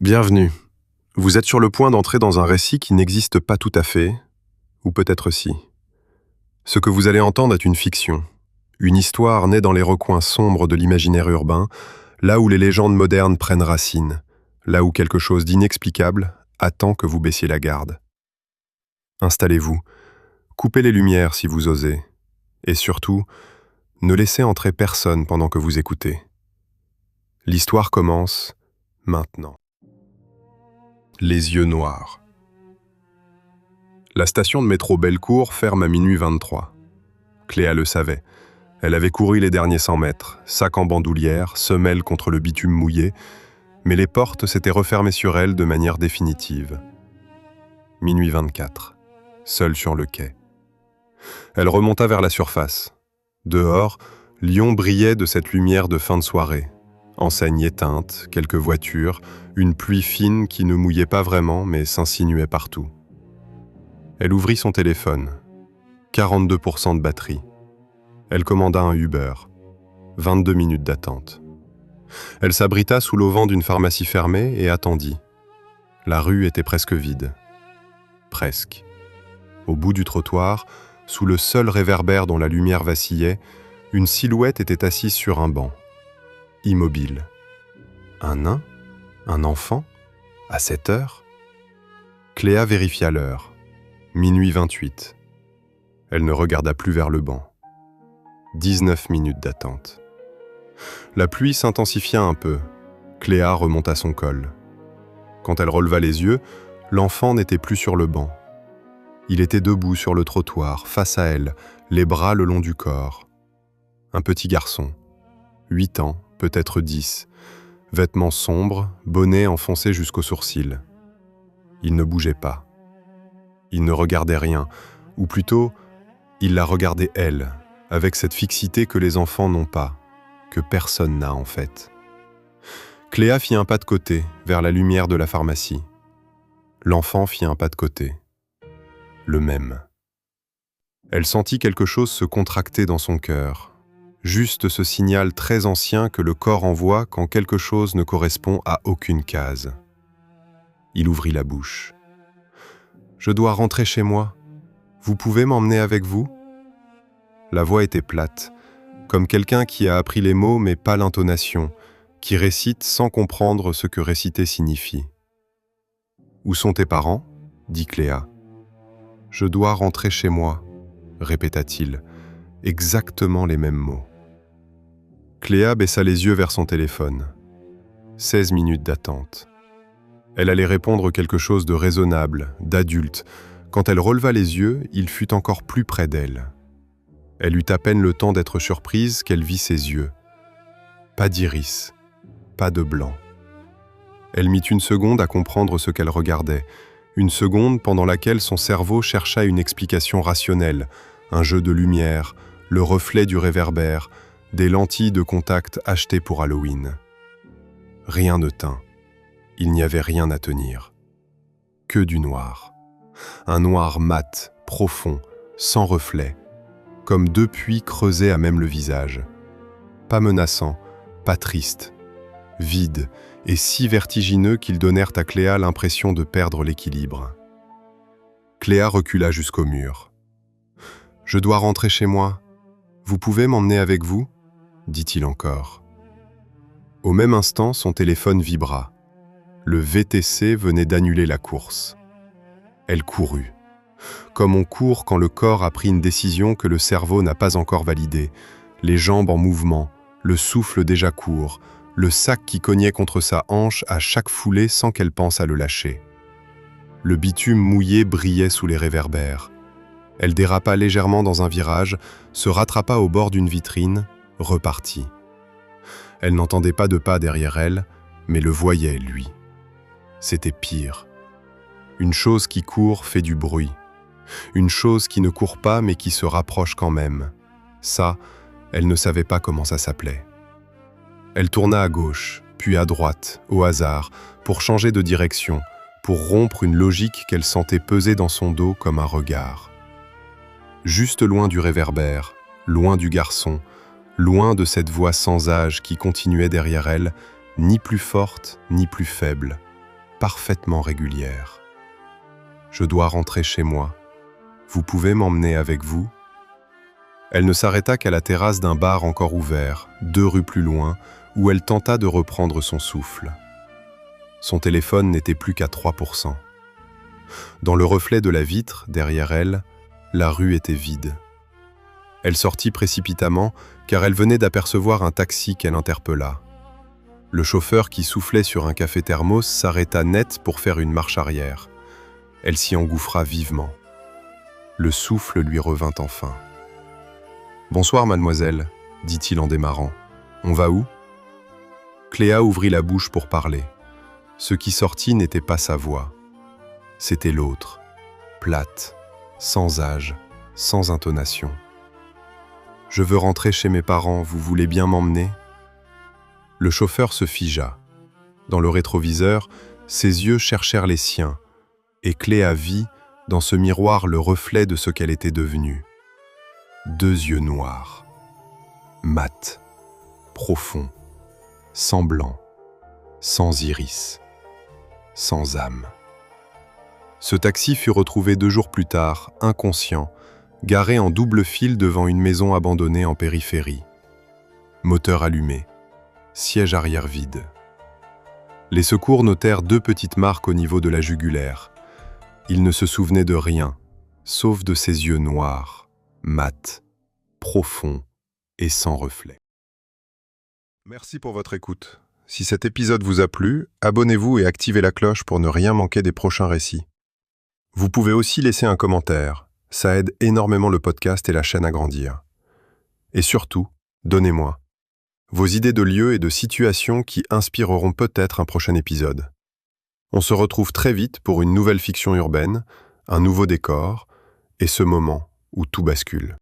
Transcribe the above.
Bienvenue. Vous êtes sur le point d'entrer dans un récit qui n'existe pas tout à fait, ou peut-être si. Ce que vous allez entendre est une fiction, une histoire née dans les recoins sombres de l'imaginaire urbain, là où les légendes modernes prennent racine, là où quelque chose d'inexplicable attend que vous baissiez la garde. Installez-vous, coupez les lumières si vous osez, et surtout, ne laissez entrer personne pendant que vous écoutez. L'histoire commence maintenant. Les yeux noirs. La station de métro Bellecour ferme à minuit 23. Cléa le savait. Elle avait couru les derniers 100 mètres, sac en bandoulière, semelle contre le bitume mouillé, mais les portes s'étaient refermées sur elle de manière définitive. Minuit 24, seule sur le quai. Elle remonta vers la surface. Dehors, Lyon brillait de cette lumière de fin de soirée. Enseigne éteinte, quelques voitures, une pluie fine qui ne mouillait pas vraiment mais s'insinuait partout. Elle ouvrit son téléphone. 42% de batterie. Elle commanda un Uber. 22 minutes d'attente. Elle s'abrita sous l'auvent d'une pharmacie fermée et attendit. La rue était presque vide. Presque. Au bout du trottoir, sous le seul réverbère dont la lumière vacillait, une silhouette était assise sur un banc. Immobile. Un nain ? Un enfant ? À cette heure ? Cléa vérifia l'heure. Minuit 28. Elle ne regarda plus vers le banc. 19 minutes d'attente. La pluie s'intensifia un peu. Cléa remonta son col. Quand elle releva les yeux, l'enfant n'était plus sur le banc. Il était debout sur le trottoir, face à elle, les bras le long du corps. Un petit garçon. 8 ans, peut-être 10. Vêtements sombres, bonnet enfoncé jusqu'aux sourcils. Il ne bougeait pas. Il ne regardait rien, ou plutôt, il la regardait elle, avec cette fixité que les enfants n'ont pas, que personne n'a en fait. Cléa fit un pas de côté, vers la lumière de la pharmacie. L'enfant fit un pas de côté. Le même. Elle sentit quelque chose se contracter dans son cœur. Juste ce signal très ancien que le corps envoie quand quelque chose ne correspond à aucune case. Il ouvrit la bouche. « Je dois rentrer chez moi. Vous pouvez m'emmener avec vous ?» La voix était plate, comme quelqu'un qui a appris les mots mais pas l'intonation, qui récite sans comprendre ce que réciter signifie. « Où sont tes parents ?» dit Cléa. « Je dois rentrer chez moi », répéta-t-il, exactement les mêmes mots. Cléa baissa les yeux vers son téléphone. 16 minutes d'attente. Elle allait répondre quelque chose de raisonnable, d'adulte. Quand elle releva les yeux, il fut encore plus près d'elle. Elle eut à peine le temps d'être surprise qu'elle vit ses yeux. Pas d'iris, pas de blanc. Elle mit une seconde à comprendre ce qu'elle regardait, une seconde pendant laquelle son cerveau chercha une explication rationnelle, un jeu de lumière, le reflet du réverbère, des lentilles de contact achetées pour Halloween. Rien ne tint. Il n'y avait rien à tenir. Que du noir. Un noir mat, profond, sans reflet, comme deux puits creusés à même le visage. Pas menaçant, pas triste, vide et si vertigineux qu'ils donnèrent à Cléa l'impression de perdre l'équilibre. Cléa recula jusqu'au mur. « Je dois rentrer chez moi. Vous pouvez m'emmener avec vous ?» dit-il encore. Au même instant, son téléphone vibra. Le VTC venait d'annuler la course. Elle courut. Comme on court quand le corps a pris une décision que le cerveau n'a pas encore validée, les jambes en mouvement, le souffle déjà court, le sac qui cognait contre sa hanche à chaque foulée sans qu'elle pense à le lâcher. Le bitume mouillé brillait sous les réverbères. Elle dérapa légèrement dans un virage, se rattrapa au bord d'une vitrine, repartit. Elle n'entendait pas de pas derrière elle, mais le voyait, lui. C'était pire. Une chose qui court fait du bruit. Une chose qui ne court pas mais qui se rapproche quand même. Ça, elle ne savait pas comment ça s'appelait. Elle tourna à gauche, puis à droite, au hasard, pour changer de direction, pour rompre une logique qu'elle sentait peser dans son dos comme un regard. Juste loin du réverbère, loin du garçon, loin de cette voix sans âge qui continuait derrière elle, ni plus forte, ni plus faible, parfaitement régulière. « Je dois rentrer chez moi. Vous pouvez m'emmener avec vous ?» Elle ne s'arrêta qu'à la terrasse d'un bar encore ouvert, 2 rues plus loin, où elle tenta de reprendre son souffle. Son téléphone n'était plus qu'à 3%. Dans le reflet de la vitre, derrière elle, la rue était vide. Elle sortit précipitamment, car elle venait d'apercevoir un taxi qu'elle interpella. Le chauffeur qui soufflait sur un café thermos s'arrêta net pour faire une marche arrière. Elle s'y engouffra vivement. Le souffle lui revint enfin. « Bonsoir, mademoiselle, » dit-il en démarrant. « On va où ?» Cléa ouvrit la bouche pour parler. Ce qui sortit n'était pas sa voix. C'était l'autre, plate, sans âge, sans intonation. « Je veux rentrer chez mes parents, vous voulez bien m'emmener ?» Le chauffeur se figea. Dans le rétroviseur, ses yeux cherchèrent les siens, et Cléa vit, dans ce miroir, le reflet de ce qu'elle était devenue. 2 yeux noirs, mat, profonds, sans blanc, sans iris, sans âme. Ce taxi fut retrouvé 2 jours plus tard, inconscient, garé en double file devant une maison abandonnée en périphérie. Moteur allumé, siège arrière vide. Les secours notèrent 2 petites marques au niveau de la jugulaire. Il ne se souvenait de rien, sauf de ses yeux noirs, mat, profonds et sans reflet. Merci pour votre écoute. Si cet épisode vous a plu, abonnez-vous et activez la cloche pour ne rien manquer des prochains récits. Vous pouvez aussi laisser un commentaire, ça aide énormément le podcast et la chaîne à grandir. Et surtout, donnez-moi vos idées de lieux et de situations qui inspireront peut-être un prochain épisode. On se retrouve très vite pour une nouvelle fiction urbaine, un nouveau décor, et ce moment où tout bascule.